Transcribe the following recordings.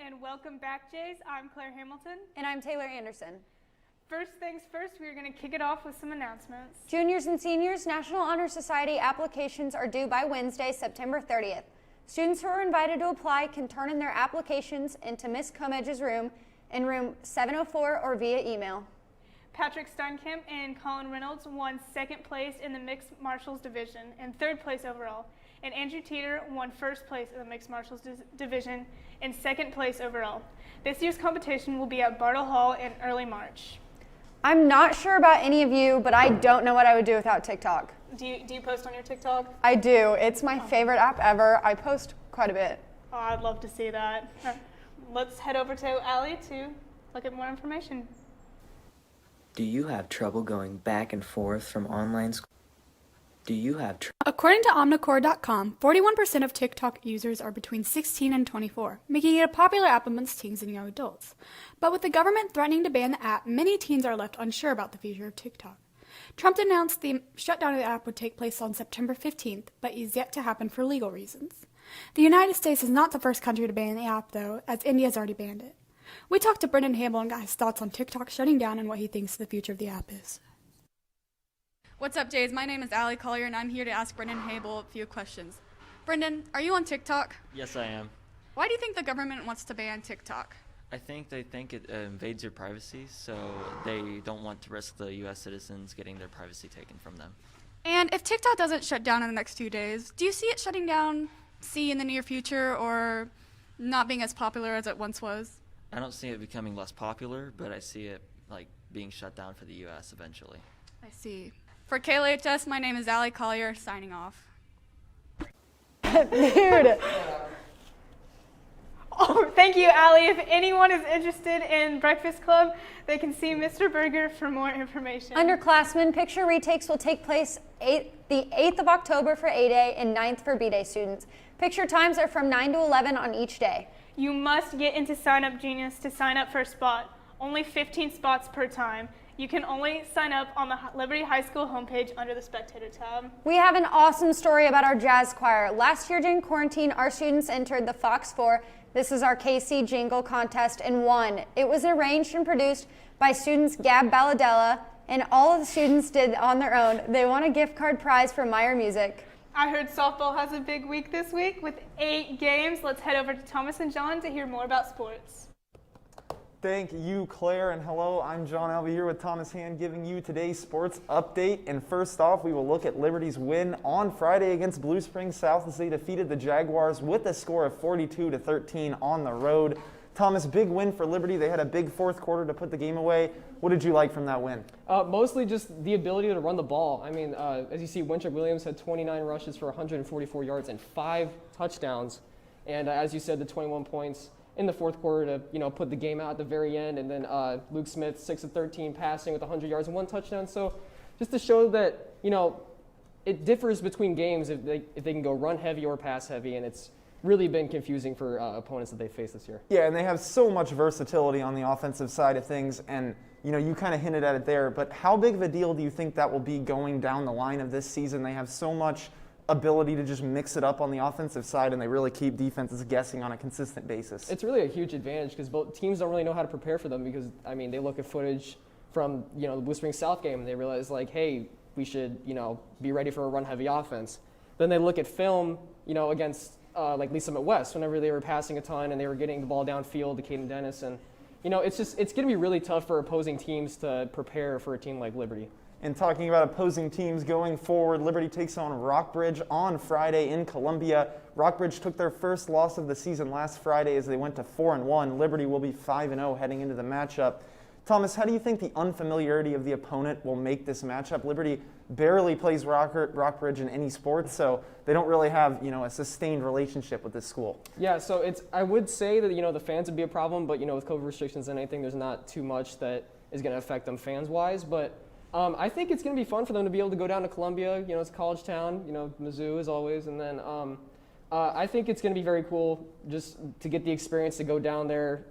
and welcome back, Jays. I'm Claire Hamilton. And I'm Taylor Anderson. First things first, we're going to kick it off with some announcements. Juniors and seniors, National Honor Society applications are due by Wednesday, September 30th. Students who are invited to apply can turn in their applications into Miss Comedge's room in room 704 or via email. Patrick Steinkamp and Colin Reynolds won second place in the Mixed Martials Division and third place overall. And Andrew Teeter won first place in the Mixed Martials Division and second place overall. This year's competition will be at Bartle Hall in early March. I'm not sure about any of you, but I don't know what I would do without TikTok. Do you post on your TikTok? I do. It's my favorite app ever. I post quite a bit. Oh, I'd love to see that. Let's head over to Allie to look at more information. Do you have trouble going back and forth from online school? According to Omnicore.com, 41% of TikTok users are between 16 and 24, making it a popular app amongst teens and young adults. But with the government threatening to ban the app, many teens are left unsure about the future of TikTok. Trump announced the shutdown of the app would take place on September 15th, but is yet to happen for legal reasons. The United States is not the first country to ban the app, though, as India has already banned it. We talked to Brendan Hamill and got his thoughts on TikTok shutting down and what he thinks the future of the app is. What's up, Jays? My name is Allie Collier, and I'm here to ask Brendan Hamill a few questions. Brendan, are you on TikTok? Yes, I am. Why do you think the government wants to ban TikTok? I think they think it invades your privacy, so they don't want to risk the U.S. citizens getting their privacy taken from them. And if TikTok doesn't shut down in the next few days, do you see it shutting down, in the near future, or not being as popular as it once was? I don't see it becoming less popular, but I see it being shut down for the U.S. eventually. I see. For KLHS, my name is Allie Collier, signing off. Dude. Oh, thank you, Allie. If anyone is interested in Breakfast Club, they can see Mr. Berger for more information. Underclassmen picture retakes will take place the 8th of October for A Day and 9th for B Day students. Picture times are from 9 to 11 on each day. You must get into Sign Up Genius to sign up for a spot. Only 15 spots per time. You can only sign up on the Liberty High School homepage under the Spectator tab. We have an awesome story about our jazz choir. Last year during quarantine, our students entered the Fox 4, This Is Our KC Jingle contest and won. It was arranged and produced by students Gab Balladella, and all of the students did on their own. They won a gift card prize from Meyer Music. I heard softball has a big week this week with 8 games. Let's head over to Thomas and John to hear more about sports. Thank you, Claire, and hello, I'm John. I'll be here with Thomas Hand giving you today's sports update. And first off, we will look at Liberty's win on Friday against Blue Springs South as they defeated the Jaguars with a score of 42-13 on the road. Thomas, big win for Liberty. They had a big fourth quarter to put the game away. What did you like from that win? Mostly just the ability to run the ball. I mean, as you see, Winter Williams had 29 rushes for 144 yards and 5 touchdowns. And as you said, the 21 points in the fourth quarter to put the game out at the very end, and then Luke Smith 6 of 13 passing with 100 yards and 1 touchdown. So just to show that it differs between games if they can go run heavy or pass heavy, and it's really been confusing for opponents that they face this year. Yeah, and they have so much versatility on the offensive side of things, and you kind of hinted at it there. But how big of a deal do you think that will be going down the line of this season? They have so much ability to just mix it up on the offensive side, and they really keep defenses guessing on a consistent basis. It's really a huge advantage because both teams don't really know how to prepare for them because, they look at footage from, the Blue Springs South game and they realize, hey, we should, be ready for a run-heavy offense. Then they look at film, against, Lee Summit West whenever they were passing a ton and they were getting the ball downfield to Caden Dennis. And, it's going to be really tough for opposing teams to prepare for a team like Liberty. And talking about opposing teams going forward, Liberty takes on Rockbridge on Friday in Columbia. Rockbridge took their first loss of the season last Friday as they went to 4-1. Liberty will be 5-0 heading into the matchup. Thomas, how do you think the unfamiliarity of the opponent will make this matchup? Liberty barely plays Rockbridge in any sport, so they don't really have a sustained relationship with this school. Yeah, so I would say that the fans would be a problem, but with COVID restrictions and anything, there's not too much that is going to affect them fans-wise, but I think it's going to be fun for them to be able to go down to Columbia. It's a college town, Mizzou as always. And then I think it's going to be very cool just to get the experience to go down there,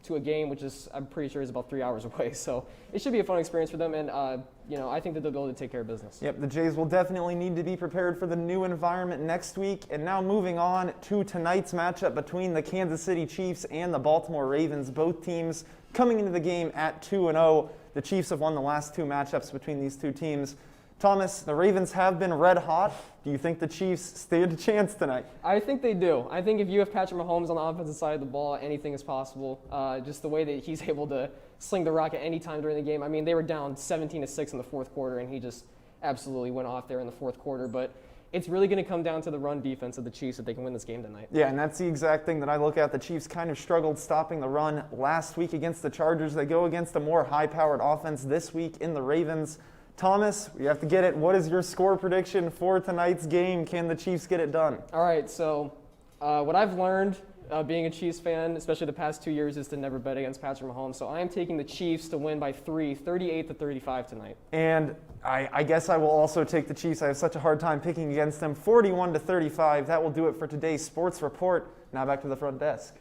to a game, which is, I'm pretty sure, is about 3 hours away. So it should be a fun experience for them, and I think that they'll be able to take care of business. Yep, the Jays will definitely need to be prepared for the new environment next week. And now moving on to tonight's matchup between the Kansas City Chiefs and the Baltimore Ravens. Both teams coming into the game at 2-0. The Chiefs have won the last 2 matchups between these 2 teams. Thomas, the Ravens have been red hot. Do you think the Chiefs stand a chance tonight? I think they do. I think if you have Patrick Mahomes on the offensive side of the ball, anything is possible. Just the way that he's able to sling the rock at any time during the game. I mean, they were down 17-6 in the fourth quarter, and he just absolutely went off there in the fourth quarter. But it's really going to come down to the run defense of the Chiefs if they can win this game tonight. Yeah, and that's the exact thing that I look at. The Chiefs kind of struggled stopping the run last week against the Chargers. They go against a more high-powered offense this week in the Ravens. Thomas, we have to get it. What is your score prediction for tonight's game? Can the Chiefs get it done? All right, so what I've learned being a Chiefs fan, especially the past 2 years, is to never bet against Patrick Mahomes. So I am taking the Chiefs to win by 3, 38-35 tonight. And I guess I will also take the Chiefs. I have such a hard time picking against them. 41-35. That will do it for today's sports report. Now back to the front desk.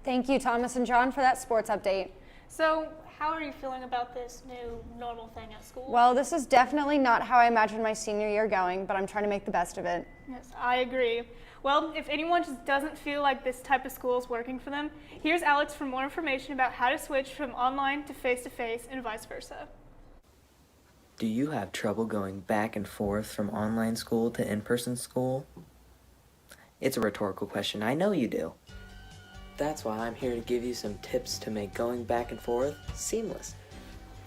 Thank you, Thomas and John, for that sports update. So, how are you feeling about this new normal thing at school? Well, this is definitely not how I imagined my senior year going, but I'm trying to make the best of it. Yes, I agree. Well, if anyone just doesn't feel like this type of school is working for them, here's Alex for more information about how to switch from online to face-to-face and vice versa. Do you have trouble going back and forth from online school to in-person school? It's a rhetorical question. I know you do. That's why I'm here to give you some tips to make going back and forth seamless.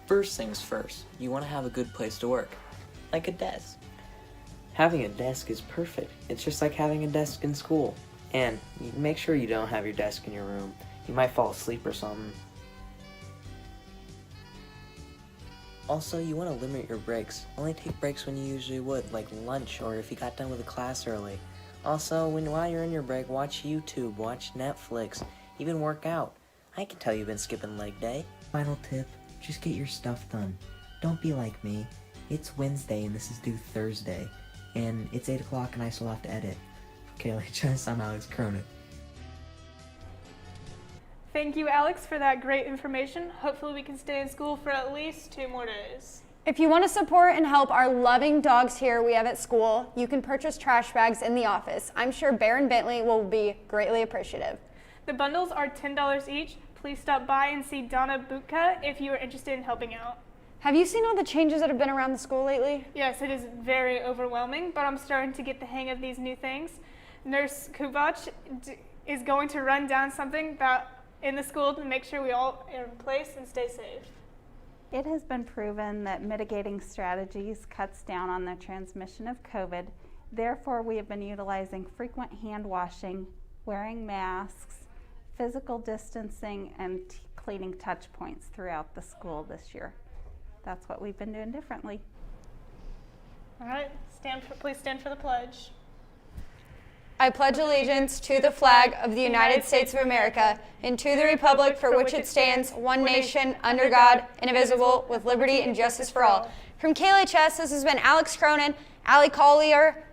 First things first, you want to have a good place to work, like a desk. Having a desk is perfect. It's just like having a desk in school. And make sure you don't have your desk in your room. You might fall asleep or something. Also, you want to limit your breaks. Only take breaks when you usually would, like lunch or if you got done with a class early. Also, while you're in your break, watch YouTube, watch Netflix, even work out. I can tell you've been skipping leg day. Final tip, just get your stuff done. Don't be like me. It's Wednesday and this is due Thursday. And it's 8 o'clock and I still have to edit. For KLHS, I'm Alex Cronin. Thank you, Alex, for that great information. Hopefully we can stay in school for at least 2 more days. If you want to support and help our loving dogs here we have at school, you can purchase trash bags in the office. I'm sure Bear and Bentley will be greatly appreciative. The bundles are $10 each. Please stop by and see Donna Butka if you are interested in helping out. Have you seen all the changes that have been around the school lately? Yes, it is very overwhelming, but I'm starting to get the hang of these new things. Nurse Kuvac is going to run down something in the school to make sure we all are in place and stay safe. It has been proven that mitigating strategies cuts down on the transmission of COVID. Therefore, we have been utilizing frequent hand washing, wearing masks, physical distancing, and cleaning touch points throughout the school this year. That's what we've been doing differently. All right, please stand for the pledge. I pledge allegiance to the flag of the United States of America and to the republic for which it stands, one nation, under God, indivisible, with liberty and justice for all. From KLHS, this has been Alex Cronin, Allie Collier,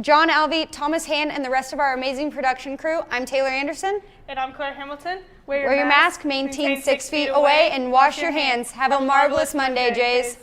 John Alvey, Thomas Hand, and the rest of our amazing production crew. I'm Taylor Anderson. And I'm Claire Hamilton. Wear your mask, maintain 6 feet away, and wash your hands. Have a marvelous Monday, Jays.